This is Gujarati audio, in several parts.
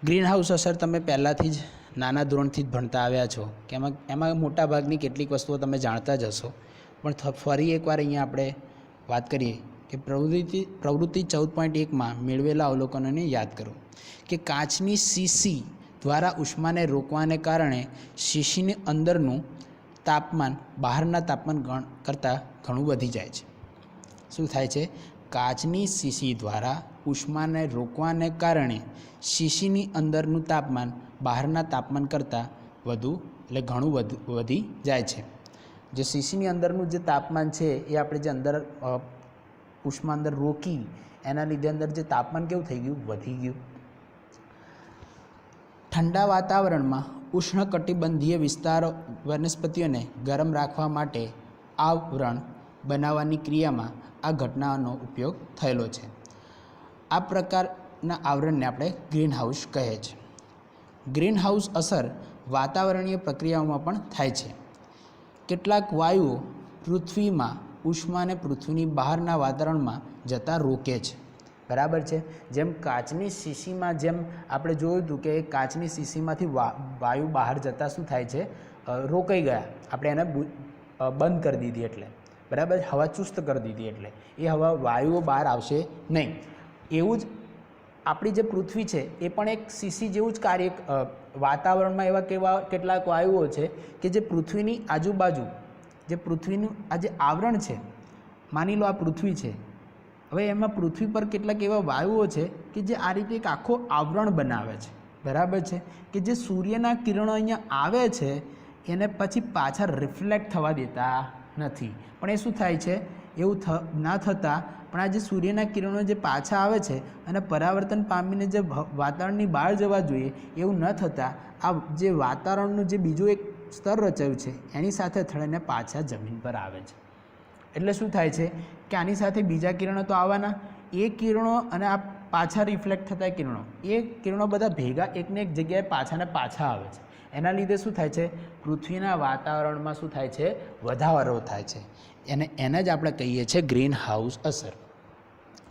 ગ્રીન હાઉસ અસર તમે પહેલાંથી જ નાના ધોરણથી જ ભણતા આવ્યા છો કે એમાં મોટા ભાગની કેટલીક વસ્તુઓ તમે જાણતા જ હશો, પણ ફરી એકવાર અહીંયા આપણે વાત કરીએ કે પ્રવૃત્તિ 14.1માં મેળવેલા અવલોકનોને યાદ કરો કે કાચની શીશી દ્વારા ઉષ્માને રોકવાને કારણે શીશીની અંદરનું તાપમાન બહારના તાપમાન કરતાં ઘણું વધી જાય છે. શું થાય છે? કાચની શીશી દ્વારા ઉષ્માને રોકવાને કારણે શીશીની અંદરનું તાપમાન બહારના તાપમાન કરતાં એટલે ઘણું વધી જાય છે. જે શીશીની અંદરનું જે તાપમાન છે એ આપણે જે અંદર ઉષ્મા અંદર રોકી એના લીધે અંદર જે તાપમાન કેવું થઈ ગયું? વધી ગયું. ઠંડા વાતાવરણમાં ઉષ્ણકટિબંધીય વિસ્તારો વનસ્પતિઓને ગરમ રાખવા માટે આવરણ બનાવવાની ક્રિયામાં આ ઘટનાનો ઉપયોગ થયેલો છે. આ પ્રકારના આવરણને આપણે ગ્રીન હાઉસ કહે છે. ગ્રીન હાઉસ અસર વાતાવરણીય પ્રક્રિયાઓમાં પણ થાય છે. કેટલાક વાયુઓ પૃથ્વીમાં ઉષ્માને પૃથ્વીની બહારના વાતાવરણમાં જતાં રોકે છે. બરાબર છે. જેમ કાચની શીશીમાં જેમ આપણે જોયું હતું કે કાચની શીશીમાંથી વાયુ બહાર જતાં શું થાય છે? રોકાઈ ગયા. આપણે એને બંધ કરી દીધી એટલે બરાબર, હવા ચુસ્ત કરી દીધી એટલે એ હવા વાયુઓ બહાર આવશે નહીં. એવું જ આપણી જે પૃથ્વી છે એ પણ એક શીશી જેવું જ કાર્ય. વાતાવરણમાં એવા કેટલાક વાયુઓ છે કે જે પૃથ્વીની આજુબાજુ જે પૃથ્વીનું આ જે આવરણ છે, માની લો આ પૃથ્વી છે, હવે એમાં પૃથ્વી પર કેટલાક એવા વાયુઓ છે કે જે આ રીતે એક આખો આવરણ બનાવે છે. બરાબર છે. કે જે સૂર્યના કિરણો અહીંયા આવે છે એને પછી પાછા રિફ્લેક્ટ થવા દેતા નથી. પણ એ શું થાય છે? એવું ના થતાં પણ આ જે સૂર્યના કિરણો જે પાછા આવે છે અને પરાવર્તન પામીને જે વાતાવરણની બહાર જવા જોઈએ એવું ન થતાં આ જે વાતાવરણનું જે બીજું એક સ્તર રચાયું છે એની સાથે થઈને પાછા જમીન પર આવે છે. એટલે શું થાય છે કે આની સાથે બીજા કિરણો તો આવવાના, એ કિરણો અને આ પાછા રિફ્લેક્ટ થતા કિરણો, એ કિરણો બધા ભેગા એકને એક જગ્યાએ પાછા આવે છે. એના લીધે શું થાય છે? પૃથ્વીના વાતાવરણમાં શું થાય છે? વધારો થાય છે. એને જ આપણે કહીએ છીએ ગ્રીન હાઉસ અસર.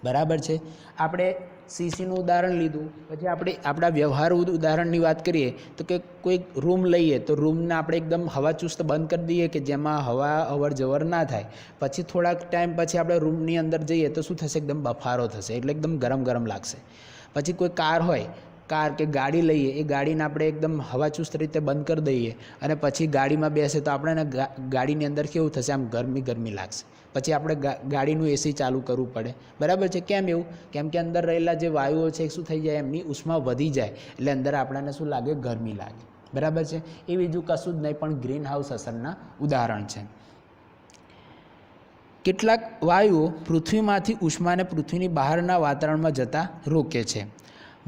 બરાબર છે. આપણે શીશીનું ઉદાહરણ લીધું, પછી આપણે આપણા વ્યવહારુ ઉદાહરણની વાત કરીએ તો કે કોઈ રૂમ લઈએ તો રૂમને આપણે એકદમ હવા ચુસ્ત બંધ કરી દઈએ કે જેમાં હવા અવર જવર ના થાય. પછી થોડાક ટાઈમ પછી આપણે રૂમની અંદર જઈએ તો શું થશે? એકદમ બફારો થશે, એટલે એકદમ ગરમ લાગશે. પછી કોઈ કાર કે ગાડી લઈએ, એ ગાડીને આપણે એકદમ હવા ચુસ્ત રીતે બંધ કરી દઈએ અને પછી ગાડીમાં બેસે તો આપણે ગાડીની અંદર કેવું થશે? આમ ગરમી લાગશે. પછી આપણે ગાડીનું એસી ચાલુ કરવું પડે. બરાબર છે. કેમ એવું? કેમ કે અંદર રહેલા જે વાયુઓ છે શું થઈ જાય? એમની ઉષ્મા વધી જાય એટલે અંદર આપણને શું લાગે? ગરમી લાગે. બરાબર છે. એ બીજું કશું જ નહીં પણ ગ્રીન હાઉસ અસરના ઉદાહરણ છે. કેટલાક વાયુઓ પૃથ્વીમાંથી ઉષ્માને પૃથ્વીની બહારના વાતાવરણમાં જતાં રોકે છે.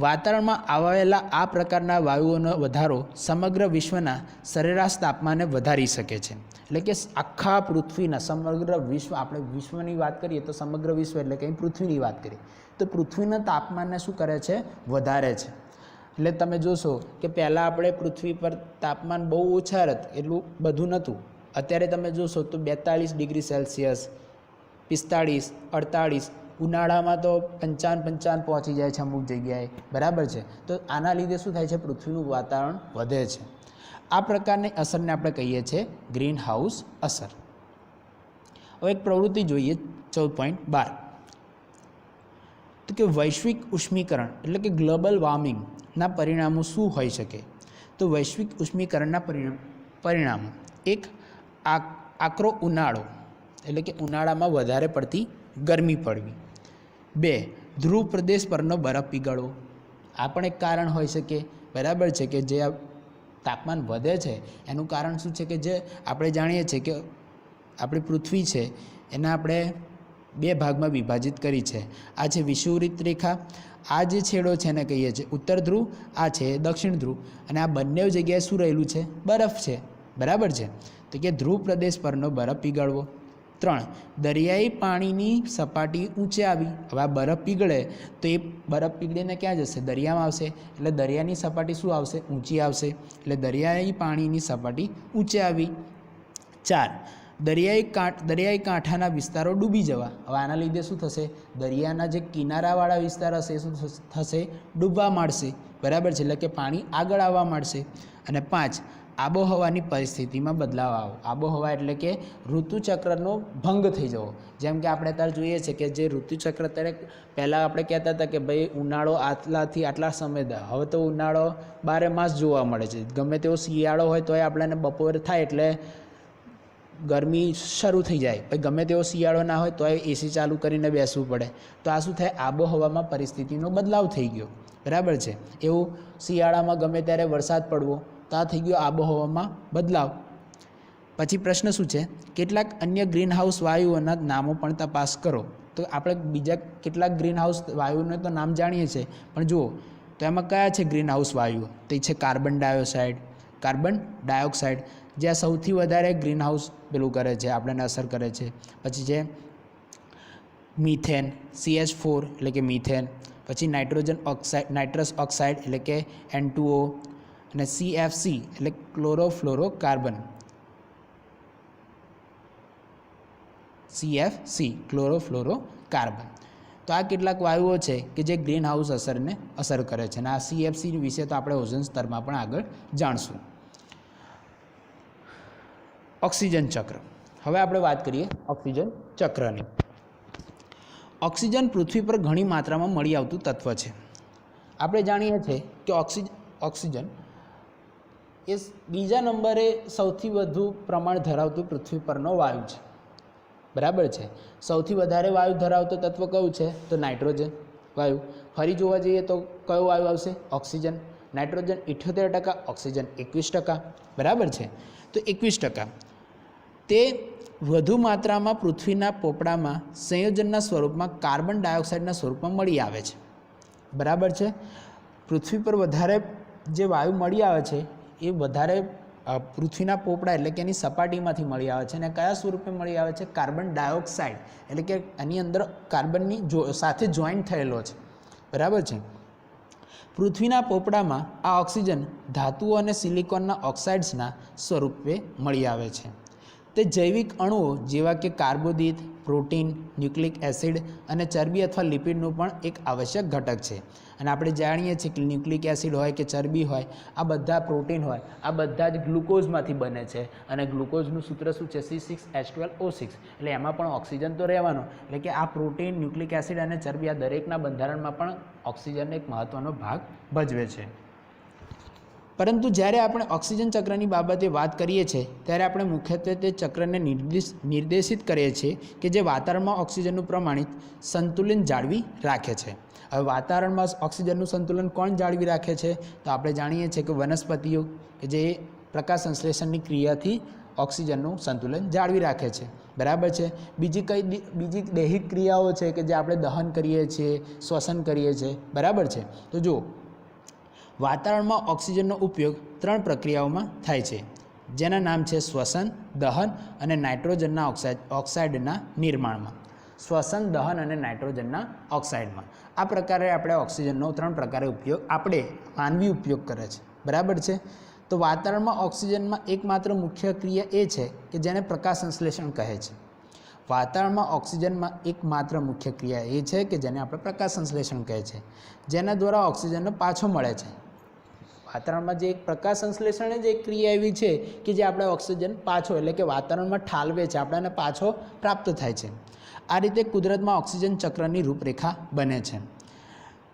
વાતાવરણમાં આવેલા આ પ્રકારના વાયુઓનો વધારો સમગ્ર વિશ્વના સરેરાશ તાપમાનને વધારી શકે છે. એટલે કે આખા પૃથ્વીના સમગ્ર વિશ્વ, આપણે વિશ્વની વાત કરીએ તો સમગ્ર વિશ્વ એટલે કે પૃથ્વીની વાત કરીએ તો પૃથ્વીના તાપમાનને શું કરે છે? વધારે છે. એટલે તમે જોશો કે પહેલાં આપણે પૃથ્વી પર તાપમાન બહુ ઓછા હતું, એટલું બધું નહોતું. અત્યારે તમે જોશો તો 42 ડિગ્રી સેલ્સિયસ, 45, 48, ઉનાળામાં તો 55 પહોંચી જાય છે અમુક જગ્યાએ. બરાબર છે. તો આના લીધે શું થાય છે? પૃથ્વીનું વાતાવરણ વધે છે. આ પ્રકારની અસરને આપણે કહીએ છીએ ગ્રીન હાઉસ અસર. હવે એક પ્રવૃત્તિ જોઈએ 14.12 તો કે વૈશ્વિક ઉષ્મીકરણ એટલે કે ગ્લોબલ વોર્મિંગના પરિણામો શું હોઈ શકે? તો વૈશ્વિક ઉષ્મીકરણના પરિણામો: એક, આકરો ઉનાળો એટલે કે ઉનાળામાં વધારે પડતી ગરમી પડવી. 2, ધ્રુવ પ્રદેશ પરનો બરફ પીગળવો. આ પણ એક કારણ હોઈ શકે. બરાબર છે. કે જે તાપમાન વધે છે એનું કારણ શું છે? કે જે આપણે જાણીએ છીએ કે આપણી પૃથ્વી છે એને આપણે 2 ભાગમાં વિભાજિત કરી છે. આ છે વિષુવવૃત્ત રેખા, આ જે છેડો છે એને કહીએ છીએ ઉત્તર ધ્રુવ, આ છે દક્ષિણ ધ્રુવ, અને આ બંને જગ્યાએ શું રહેલું છે? બરફ છે. બરાબર છે. તો કે ધ્રુવ પ્રદેશ પરનો બરફ પીગળવો. 3, દરિયાઈ પાણીની સપાટી ઊંચે આવી. હવે આ બરફ પીગળે તો એ બરફ પીગળીને ક્યાં જશે? દરિયામાં આવશે. એટલે દરિયાની સપાટી શું આવશે? ઊંચી આવશે. એટલે દરિયાઈ પાણીની સપાટી ઊંચે આવી. 4, દરિયાઈ કાંઠાના વિસ્તારો ડૂબી જવા. હવે આના લીધે શું થશે? દરિયાના જે કિનારાવાળા વિસ્તાર હશે એ શું થશે? ડૂબવા માંડશે. બરાબર છે, એટલે કે પાણી આગળ આવવા માંડશે. અને 5 આબોહવાની પરિસ્થિતિમાં બદલાવ આવો. આબોહવા એટલે કે ઋતુચક્રનો ભંગ થઈ જવો. જેમ કે આપણે અત્યારે જોઈએ છે કે જે ઋતુચક્ર અત્યારે પહેલાં આપણે કહેતા હતા કે ભાઈ ઉનાળો આટલાથી આટલા સમય, હવે તો ઉનાળો 12 માસ જોવા મળે છે. ગમે તેવો શિયાળો હોય તોય આપણને બપોર થાય એટલે ગરમી શરૂ થઈ જાય, પછી ગમે તેવો શિયાળો ના હોય તોય એસી ચાલુ કરીને બેસવું પડે. તો આ શું થાય, આબોહવામાં પરિસ્થિતિનો બદલાવ થઈ ગયો. બરાબર છે. એવું શિયાળામાં ગમે ત્યારે વરસાદ પડવો, તો આ થઈ ગયો આબોહવામાં બદલાવ. પછી પ્રશ્ન શું છે, કેટલાક અન્ય ગ્રીનહાઉસ વાયુઓના નામો પણ તપાસ કરો. તો આપણે બીજા કેટલાક ગ્રીનહાઉસ વાયુઓને તો નામ જાણીએ છીએ, પણ જુઓ તો એમાં કયા છે ગ્રીનહાઉસ વાયુઓ? તે છે કાર્બન ડાયોક્સાઇડ, જે સૌથી વધારે ગ્રીનહાઉસ પેલું કરે છે, આપણને અસર કરે છે. પછી છે મિથેન, CH4 એટલે કે મિથેન. પછી નાઇટ્રસ ઓક્સાઇડ એટલે કે N2O, અને CFC એટલે ક્લોરોફ્લોરોકાર્બન, CFC ક્લોરોફ્લોરોકાર્બન. તો આ કેટલાક વાયુઓ છે કે જે ગ્રીન હાઉસ અસરને અસર કરે છે. અને આ CFC વિશે તો આપણે ઓઝોન સ્તરમાં પણ આગળ જાણશું. ઓક્સિજન ચક્ર. હવે આપણે વાત કરીએ ઓક્સિજન ચક્રની. ઓક્સિજન પૃથ્વી પર ઘણી માત્રામાં મળી આવતું તત્વ છે. આપણે જાણીએ છીએ કે ઓક્સિજન એ બીજા નંબરે સૌથી વધુ પ્રમાણ ધરાવતું પૃથ્વી પરનો વાયુ છે. બરાબર છે. સૌથી વધારે વાયુ ધરાવતો તત્વ કયું છે? તો નાઇટ્રોજન વાયુ. ફરી જોવા જઈએ તો કયો વાયુ આવશે? ઓક્સિજન. Nitrogen 78%, oxygen 21%. બરાબર છે. તો 21% તે વધુ માત્રામાં પૃથ્વીના પોપડામાં સંયોજનના સ્વરૂપમાં કાર્બન ડાયોક્સાઇડના સ્વરૂપમાં મળી આવે છે. બરાબર છે. પૃથ્વી પર વધારે જે વાયુ મળી આવે છે એ વધારે પૃથ્વીના પોપડા એટલે કે એની સપાટીમાંથી મળી આવે છે. અને કયા સ્વરૂપે મળી આવે છે? કાર્બન ડાયોક્સાઇડ, એટલે કે એની અંદર કાર્બનની સાથે જોઈન્ટ થયેલો છે. બરાબર છે. પૃથ્વીના પોપડામાં આ ઓક્સિજન ધાતુઓ અને સિલિકોનના ઓક્સાઇડ્સના સ્વરૂપે મળી આવે છે. તે જૈવિક અણુઓ જેવા કે કાર્બોદિત, પ્રોટીન, ન્યુક્લિક એસિડ અને ચરબી અથવા લિપિડનું પણ એક આવશ્યક ઘટક છે. અને આપણે જાણીએ છીએ કે ન્યુક્લિક એસિડ હોય કે ચરબી હોય, આ બધા પ્રોટીન હોય, આ બધા જ ગ્લુકોઝમાંથી બને છે. અને ગ્લુકોઝનું સૂત્ર શું છે? C6H12O6. એટલે એમાં પણ ઓક્સિજન તો રહેવાનો. એટલે કે આ પ્રોટીન, ન્યુક્લિક એસિડ અને ચરબી આ દરેકના બંધારણમાં પણ ઓક્સિજન એક મહત્ત્વનો ભાગ ભજવે છે. પરંતુ જ્યારે આપણે ઓક્સિજન ચક્રની બાબતે વાત કરીએ છીએ ત્યારે આપણે મુખ્યત્વે તે ચક્રને નિર્દેશિત કરીએ છીએ કે જે વાતાવરણમાં ઓક્સિજનનું પ્રમાણિત સંતુલન જાળવી રાખે છે. હવે વાતાવરણમાં ઓક્સિજનનું સંતુલન કોણ જાળવી રાખે છે? તો આપણે જાણીએ છીએ કે વનસ્પતિઓ, કે જે પ્રકાશ સંશ્લેષણની ક્રિયાથી ઓક્સિજનનું સંતુલન જાળવી રાખે છે. બરાબર છે. બીજી દૈહિક ક્રિયાઓ છે કે જે આપણે દહન કરીએ છીએ, શ્વસન કરીએ છીએ. બરાબર છે. તો જુઓ, વાતાવરણમાં ઓક્સિજનનો ઉપયોગ 3 પ્રક્રિયાઓમાં થાય છે, જેના નામ છે શ્વસન, દહન અને નાઇટ્રોજનના ઓક્સાઇડના નિર્માણમાં. શ્વસન, દહન અને નાઇટ્રોજનના ઓક્સાઇડમાં. આ પ્રકારે આપણે ઓક્સિજનનો 3 પ્રકારે ઉપયોગ માનવી ઉપયોગ કરે છે. બરાબર છે. તો વાતાવરણમાં ઓક્સિજનમાં એકમાત્ર મુખ્ય ક્રિયા એ છે કે જેને પ્રકાશ સંશ્લેષણ કહે છે. વાતાવરણમાં ઓક્સિજનમાં એકમાત્ર મુખ્ય ક્રિયા એ છે કે જેને આપણે પ્રકાશ સંશ્લેષણ કહે છે, જેના દ્વારા ઓક્સિજનનો પાછો મળે છે. વાતાવરણમાં જે પ્રકાશ સંશ્લેષણ જ એક ક્રિયા એવી છે કે જે આપણે ઓક્સિજન પાછો, એટલે કે વાતાવરણમાં ઠાલવે છે, આપણને પાછો પ્રાપ્ત થાય છે. આ રીતે કુદરતમાં ઓક્સિજન ચક્રની રૂપરેખા બને છે.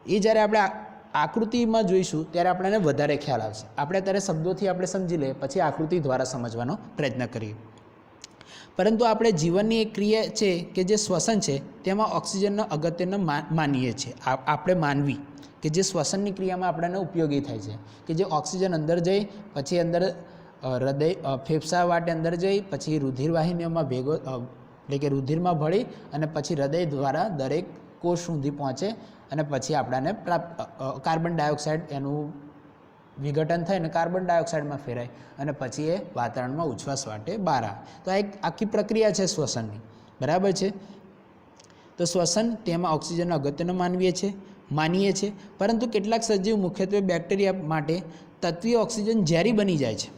એ જ્યારે આપણે આકૃતિમાં જોઈશું ત્યારે આપણને વધારે ખ્યાલ આવશે. આપણે અત્યારે શબ્દોથી આપણે સમજી લઈએ, પછી આકૃતિ દ્વારા સમજવાનો પ્રયત્ન કરીએ. પરંતુ આપણે જીવનની એક ક્રિયા છે કે જે શ્વસન છે, તેમાં ઓક્સિજનનો અગત્યનો માનીએ છીએ આપણે માનવી, કે જે શ્વસનની ક્રિયામાં આપણને ઉપયોગી થાય છે. કે જે ઓક્સિજન અંદર જઈ પછી અંદર હૃદય ફેફસા વાટે અંદર જઈ પછી રુધિરવાહિનીઓમાં એટલે કે રુધિરમાં ભળી અને પછી હૃદય દ્વારા દરેક કોષ સુધી પહોંચે અને પછી આપણને કાર્બન ડાયોક્સાઇડ એનું વિઘટન થઈને કાર્બન ડાયોક્સાઇડમાં ફેરાય અને પછી એ વાતાવરણમાં ઉચ્છ્વાસ વાટે બહાર આવે. તો આ એક આખી પ્રક્રિયા છે શ્વસનની. બરાબર છે. તો શ્વસન તેમાં ઓક્સિજનનો અગત્યનો માનીએ છીએ. પરંતુ કેટલાક સજીવ, મુખ્યત્વે બેક્ટેરિયા માટે તત્વીય ઓક્સિજન ઝેરી બની જાય છે.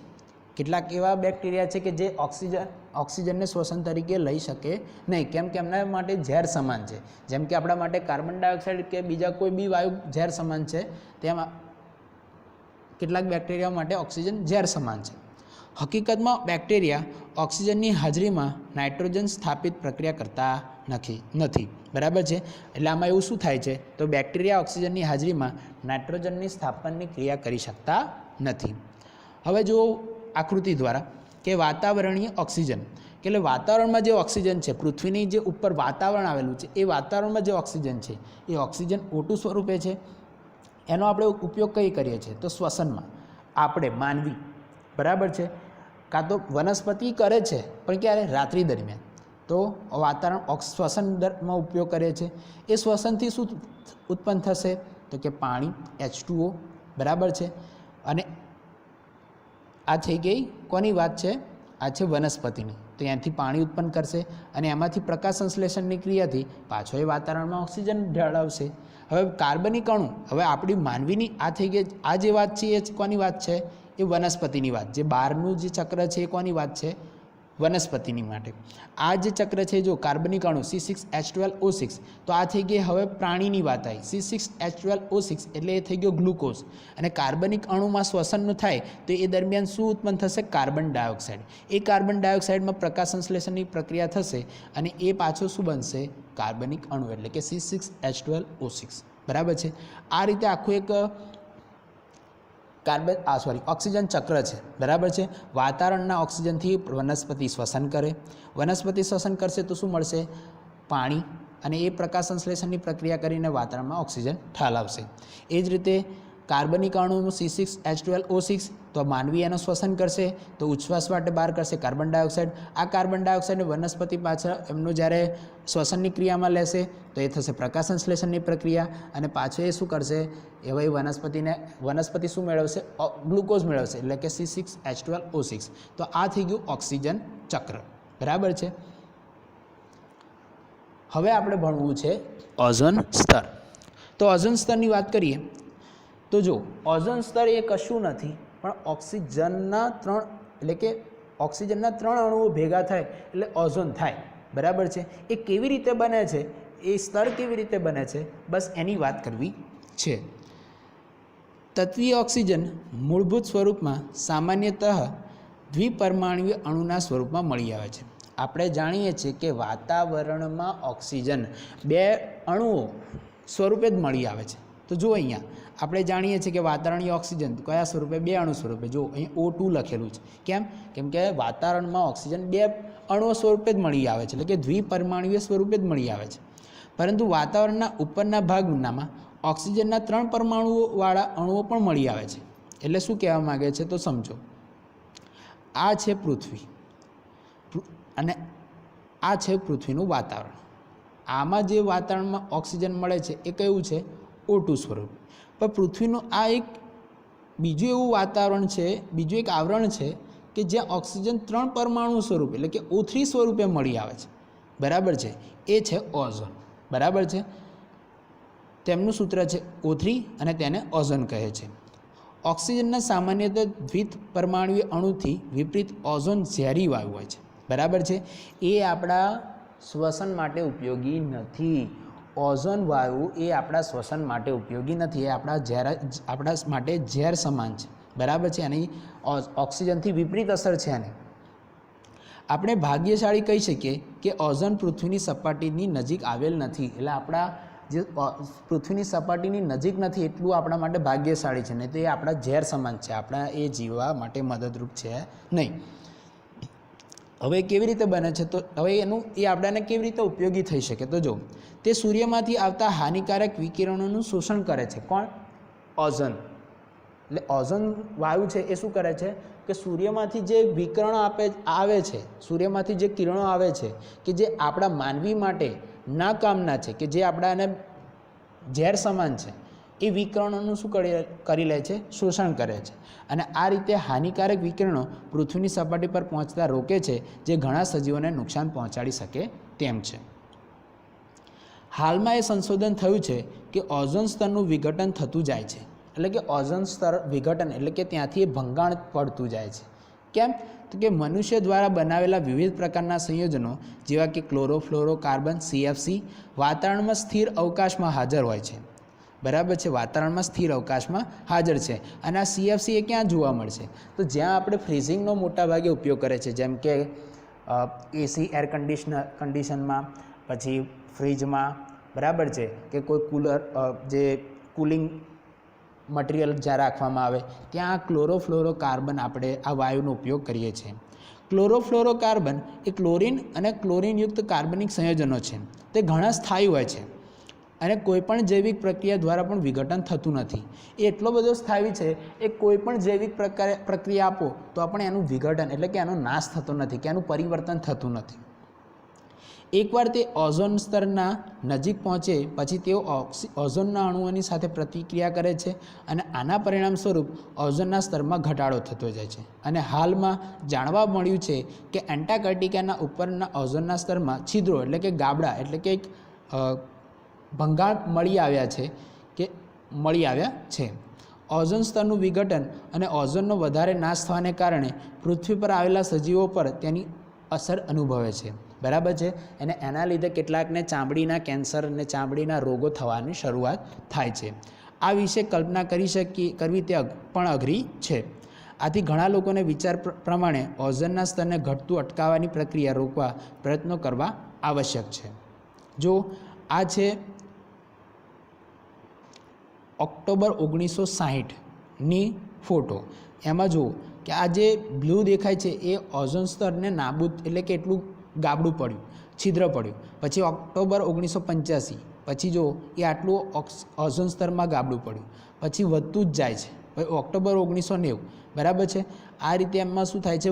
કેટલાક એવા બેક્ટેરિયા છે કે જે ઓક્સિજનને શ્વસન તરીકે લઈ શકે નહીં, કેમ કે એમના માટે ઝેર સમાન છે. જેમ કે આપણા માટે કાર્બન ડાયોક્સાઇડ કે બીજા કોઈ બી વાયુ ઝેર સમાન છે, તેમ કેટલાક બેક્ટેરિયા માટે ઓક્સિજન ઝેર સમાન છે. હકીકતમાં બેક્ટેરિયા ઓક્સિજનની હાજરીમાં નાઇટ્રોજન સ્થાપિત પ્રક્રિયા કરતા નથી. બરાબર છે. એટલે આમાં એવું શું થાય છે તો બેક્ટેરિયા ઓક્સિજનની હાજરીમાં નાઇટ્રોજનની સ્થાપનની ક્રિયા કરી શકતા નથી. હવે જો આકૃતિ દ્વારા કે વાતાવરણીય ઓક્સિજન કે એટલે વાતાવરણમાં જે ઓક્સિજન છે, પૃથ્વીની જે ઉપર વાતાવરણ આવેલું છે એ વાતાવરણમાં જે ઓક્સિજન છે એ ઓક્સિજન O2 સ્વરૂપે છે. એનો આપણે ઉપયોગ કઈ કરીએ છીએ તો શ્વસનમાં. આપણે માનવી બરાબર છે કાં તો વનસ્પતિ કરે છે પણ ક્યારે રાત્રિ દરમિયાન, તો વાતાવરણ શ્વસનમાં ઉપયોગ કરે છે. એ શ્વસનથી શું ઉત્પન્ન થશે તો કે પાણી H2O બરાબર છે. અને આ થઈ ગઈ કોની વાત છે, આ છે વનસ્પતિની. તો ત્યાંથી પાણી ઉત્પન્ન કરશે અને એમાંથી પ્રકાશ સંશ્લેષણની ક્રિયાથી પાછો એ વાતાવરણમાં ઓક્સિજન ઢાળવશે. હવે કાર્બનિક અણુ, હવે આપણી માનવીની આ થઈ ગઈ, આ જે વાત છે એ કોની વાત છે, એ વનસ્પતિની વાત. જે બહારનું જે ચક્ર છે એ કોની વાત છે, વનસ્પતિની માટે. આ જે ચક્ર છે જો કાર્બનિક અણુ C6H12O6, તો આ થઈ ગઈ હવે પ્રાણીની વાત આવી. C6H12O6 એટલે એ થઈ ગયો ગ્લુકોઝ. અને કાર્બનિક અણુમાં શ્વસન થાય તો એ દરમિયાન શું ઉત્પન્ન થશે, કાર્બન ડાયોક્સાઇડ. એ કાર્બન ડાયોક્સાઇડમાં પ્રકાશ સંશ્લેષણની પ્રક્રિયા થશે અને એ પાછો શું બનશે, કાર્બનિક અણુ એટલે કે C6H12O6 બરાબર છે. આ રીતે આખું એક ઓક્સિજન ચક્ર છે બરાબર છે. વાતાવરણના ઓક્સિજનથી વનસ્પતિ શ્વસન કરે, વનસ્પતિ શ્વસન કરશે તો શું મળશે, પાણી, અને એ પ્રકાશ સંશ્લેષણની પ્રક્રિયા કરીને વાતાવરણમાં ઓક્સિજન ઠાલવશે. એ જ રીતે કાર્બનિક અણુનું C6H12O6, તો માનવી એનું શ્વસન કરશે તો ઉચ્છ્વાસ માટે બહાર કરશે કાર્બન ડાયોક્સાઇડ. આ કાર્બન ડાયોક્સાઇડને વનસ્પતિ પાછળ એમનું જ્યારે શ્વસનની ક્રિયામાં લેશે તો એ થશે પ્રકાશ સંશ્લેષણની પ્રક્રિયા, અને પાછો એ શું કરશે, એવા વનસ્પતિ શું મેળવશે, ગ્લુકોઝ મેળવશે એટલે કે C6H12O6. તો આ થઈ ગયું ઓક્સિજન ચક્ર બરાબર છે. હવે આપણે ભણવું છે ઓઝોન સ્તર. તો ઓઝોન સ્તરની વાત કરીએ તો જો ઓઝોન સ્તર એ કશું નથી પણ ઓક્સિજનના 3 અણુઓ ભેગા થાય એટલે ઓઝોન થાય બરાબર છે. એ કેવી રીતે બને છે, એ સ્તર કેવી રીતે બને છે, બસ એની વાત કરવી છે. તત્વીય ઓક્સિજન મૂળભૂત સ્વરૂપમાં સામાન્યતઃ દ્વિપરમાણુય અણુના સ્વરૂપમાં મળી આવે છે. આપણે જાણીએ છીએ કે વાતાવરણમાં ઓક્સિજન 2 અણુઓ સ્વરૂપે જ મળી આવે છે. તો જો અહીંયા આપણે જાણીએ છીએ કે વાતાવરણીય ઓક્સિજન કયા સ્વરૂપે, 2 અણુ સ્વરૂપે. જો અહીં O2 લખેલું છે. કેમ કે વાતાવરણમાં ઓક્સિજન 2 અણુઓ સ્વરૂપે જ મળી આવે છે, એટલે કે દ્વિપરમાણુય સ્વરૂપે જ મળી આવે છે. પરંતુ વાતાવરણના ઉપરના ભાગનામાં ઓક્સિજનના 3 પરમાણુઓવાળા અણુઓ પણ મળી આવે છે. એટલે શું કહેવા માગે છે તો સમજો. આ છે પૃથ્વી અને આ છે પૃથ્વીનું વાતાવરણ. આમાં જે વાતાવરણમાં ઓક્સિજન મળે છે એ કયું છે, O2 સ્વરૂપ. પણ પૃથ્વીનું આ એક બીજું એવું વાતાવરણ છે, બીજું એક આવરણ છે કે જ્યાં ઓક્સિજન 3 પરમાણુ સ્વરૂપે એટલે કે O3 સ્વરૂપે મળી આવે છે બરાબર છે. એ છે ઓઝોન બરાબર છે. તેમનું સૂત્ર છે O3 અને તેને ઓઝોન કહે છે. ઓક્સિજનના સામાન્યતઃ દ્વિપરમાણુય અણુથી વિપરીત ઓઝોન ઝેરી વાયુ હોય છે બરાબર છે. એ આપણા શ્વસન માટે ઉપયોગી નથી. ઓઝોન વાયુ એ આપણા શ્વસન માટે ઉપયોગી નથી. એ આપણા માટે ઝેર સમાન છે બરાબર છે. એની ઓક્સિજનથી વિપરીત અસર છે. અને આપણે ભાગ્યશાળી કહી શકીએ કે ઓઝોન પૃથ્વીની સપાટીની નજીક આવેલ નથી. એટલે આપણા જે પૃથ્વીની સપાટીની નજીક નથી એટલું આપણા માટે ભાગ્યશાળી છે, નહીં તો એ આપણા ઝેર સમાન છે, આપણા એ જીવવા માટે મદદરૂપ છે નહીં. હવે કેવી રીતે બને છે તો હવે એ આપણાને કેવી રીતે ઉપયોગી થઈ શકે તો જો તે સૂર્યમાંથી આવતા હાનિકારક વિકિરણોનું શોષણ કરે છે. કોણ? ઓઝોન. એટલે ઓઝોન વાયુ છે એ શું કરે છે કે સૂર્યમાંથી જે વિકિરણો આવે છે, સૂર્યમાંથી જે કિરણો આવે છે કે જે આપણા માનવી માટે ના કામના છે, કે જે આપણાને ઝેર સમાન છે, એ વિકિરણોનું શું કરી લે છે, શોષણ કરે છે. અને આ રીતે હાનિકારક વિકિરણો પૃથ્વીની સપાટી પર પહોંચતા રોકે છે, જે ઘણા સજીવોને નુકસાન પહોંચાડી શકે તેમ છે. હાલમાં એ સંશોધન થયું છે કે ઓઝોન સ્તરનું વિઘટન થતું જાય છે. એટલે કે ઓઝોન સ્તર વિઘટન એટલે કે ત્યાંથી એ ભંગાણ પડતું જાય છે. કેમ તો કે મનુષ્ય દ્વારા બનાવેલા વિવિધ પ્રકારના સંયોજનો જેવા કે ક્લોરોફ્લોરોકાર્બન CFC વાતાવરણમાં સ્થિર અવકાશમાં હાજર હોય છે. બરાબર છે, વાતાવરણમાં સ્થિર અવકાશમાં હાજર છે. અને આ CFC એ ક્યાં જોવા મળશે? તો જ્યાં આપણે ફ્રીઝિંગનો મોટાભાગે ઉપયોગ કરે છે, જેમ કે AC એર કન્ડિશનમાં, પછી ફ્રીજમાં, બરાબર છે, કે કોઈ કુલર જે કુલિંગ મટીરિયલ જ્યાં રાખવામાં આવે ત્યાં ક્લોરોફ્લોરોકાર્બન આપણે આ વાયુનો ઉપયોગ કરીએ છીએ. ક્લોરોફ્લોરોકાર્બન એ ક્લોરિન અને ક્લોરિનયુક્ત કાર્બનિક સંયોજનો છે. તે ઘણા સ્થાયી હોય છે અને કોઈપણ જૈવિક પ્રક્રિયા દ્વારા પણ વિઘટન થતું નથી. એ એટલો બધો સ્થાયી છે, એ કોઈપણ જૈવિક પ્રક્રિયા આપો તો પણ એનું વિઘટન એટલે કે એનો નાશ થતો નથી, કે એનું પરિવર્તન થતું નથી. એકવાર તે ઓઝોન સ્તરના નજીક પહોંચે પછી તેઓ ઓઝોનના અણુઓની સાથે પ્રતિક્રિયા કરે છે અને આના પરિણામ સ્વરૂપ ઓઝોનના સ્તરમાં ઘટાડો થતો જાય છે. અને હાલમાં જાણવા મળ્યું છે કે એન્ટાર્કટિકાના ઉપરના ઓઝોનના સ્તરમાં છિદ્રો એટલે કે ગાબડા એટલે કે એક ભંગાણ મળી આવ્યા છે. ઓઝોન સ્તરનું વિઘટન અને ઓઝોનનો વધારે નાશ થવાને કારણે પૃથ્વી પર આવેલા સજીવો પર તેની અસર અનુભવે છે. બરાબર છે, અને એના લીધે કેટલાકને ચામડીના કેન્સર અને ચામડીના રોગો થવાની શરૂઆત થાય છે. આ વિશે કલ્પના કરવી તે પણ અઘરી છે. આથી ઘણા લોકોને વિચાર પ્રમાણે ઓઝોનના સ્તરને ઘટતું અટકાવવાની પ્રક્રિયા રોકવા પ્રયત્નો કરવા આવશ્યક છે. જો આ છે ઓક્ટોબર 1960ની ફોટો. એમાં જુઓ કે આ જે બ્લુ દેખાય છે એ ઓઝોન સ્તરને નાબૂદ એટલે કે એટલું ગાબડું પડ્યું, છિદ્ર પડ્યું. પછી ઓક્ટોબર 1985 પછી જો એ આટલું ઓઝોન સ્તરમાં ગાબડું પડ્યું, પછી વધતું જ જાય છે. પછી ઓક્ટોબર 1990, બરાબર છે. આ રીતે એમાં શું થાય છે?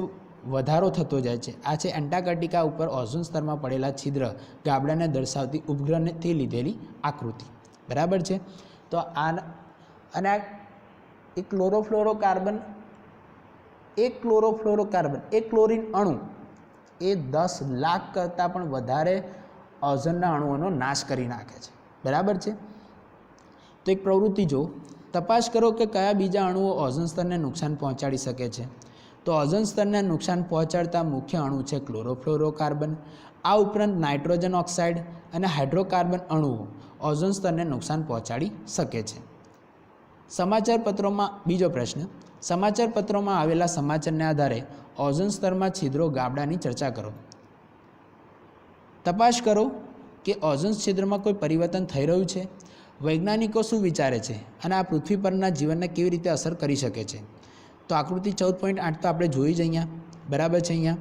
વધારો થતો જાય છે. આ છે એન્ટાર્કટિકા ઉપર ઓઝોન સ્તરમાં પડેલા છિદ્ર ગાબડાને દર્શાવતી ઉપગ્રહથી લીધેલી આકૃતિ, બરાબર છે. તો અને એક ક્લોરોફ્લોરોકાર્બન એક ક્લોરિન અણુ એ 10 લાખ કરતાં પણ વધારે ઓઝોનના અણુઓનો નાશ કરી નાખે છે, બરાબર છે. તો એક પ્રવૃત્તિ જો તપાસ કરો કે કયા બીજા અણુઓ ઓઝોન સ્તરને નુકસાન પહોંચાડી શકે છે. તો ઓઝોન સ્તરને નુકસાન પહોંચાડતા મુખ્ય અણુ છે ક્લોરોફ્લોરોકાર્બન. આ ઉપરાંત નાઇટ્રોજન ઓક્સાઇડ અને હાઇડ્રોકાર્બન અણુઓ ઓઝોન સ્તરને નુકસાન પહોંચાડી શકે છે. સમાચારપત્રોમાં બીજો પ્રશ્ન, સમાચારપત્રોમાં આવેલા સમાચારને આધારે ઓઝોન સ્તરમાં છિદ્રો ગાબડાની ચર્ચા કરો. તપાસ કરો કે ઓઝોન છિદ્રમાં કોઈ પરિવર્તન થઈ રહ્યું છે. વૈજ્ઞાનિકો શું વિચારે છે અને આ પૃથ્વી પરના જીવનને કેવી રીતે અસર કરી શકે છે. તો આકૃતિ 14.8 તો આપણે જોઈ જ અહીંયા, બરાબર છે. અહીંયા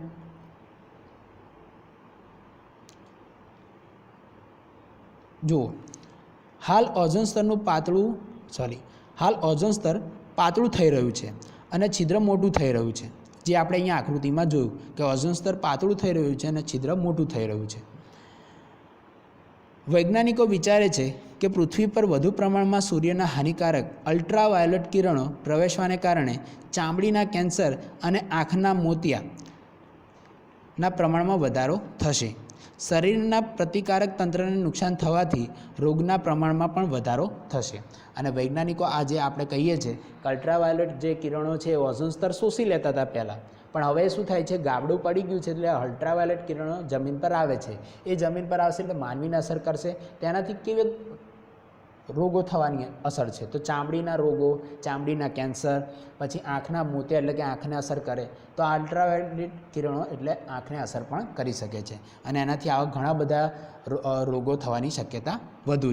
જુઓ, હાલ ઓઝોન સ્તર પાતળું થઈ રહ્યું છે અને છિદ્ર મોટું થઈ રહ્યું છે. જે આપણે અહીંયા આકૃતિમાં જોયું કે ઓઝોન સ્તર પાતળું થઈ રહ્યું છે અને છિદ્ર મોટું થઈ રહ્યું છે. વૈજ્ઞાનિકો વિચારે છે કે પૃથ્વી પર વધુ પ્રમાણમાં સૂર્યના હાનિકારક અલ્ટ્રાવાયોલેટ કિરણો પ્રવેશવાને કારણે ચામડીના કેન્સર અને આંખના મોતિયાના પ્રમાણમાં વધારો થશે. શરીરના પ્રતિકારક તંત્રને નુકસાન થવાથી રોગના પ્રમાણમાં પણ વધારો થશે. અને વૈજ્ઞાનિકો આજે આપણે કહીએ છીએ કે અલ્ટ્રાવાયોલેટ જે કિરણો છે ઓઝોન સ્તર શોષી લેતા હતા પહેલાં, પણ હવે શું થાય છે? ગાબડું પડી ગયું છે એટલે અલ્ટ્રાવાયોલેટ કિરણો જમીન પર આવે છે. એ જમીન પર આવશે એટલે માનવીને અસર કરશે. તેનાથી કેવી રોગો થવાની અસર છે. તો ચામડીના રોગો, ચામડીના કેન્સર, પછી આંખના મોતિયા એટલે કે આંખને અસર કરે. તો આ અલ્ટ્રાવાયોલેટ કિરણો એટલે આંખને અસર પણ કરી શકે છે અને એનાથી આવા ઘણા બધા રોગો થવાની શક્યતા વધુ છે.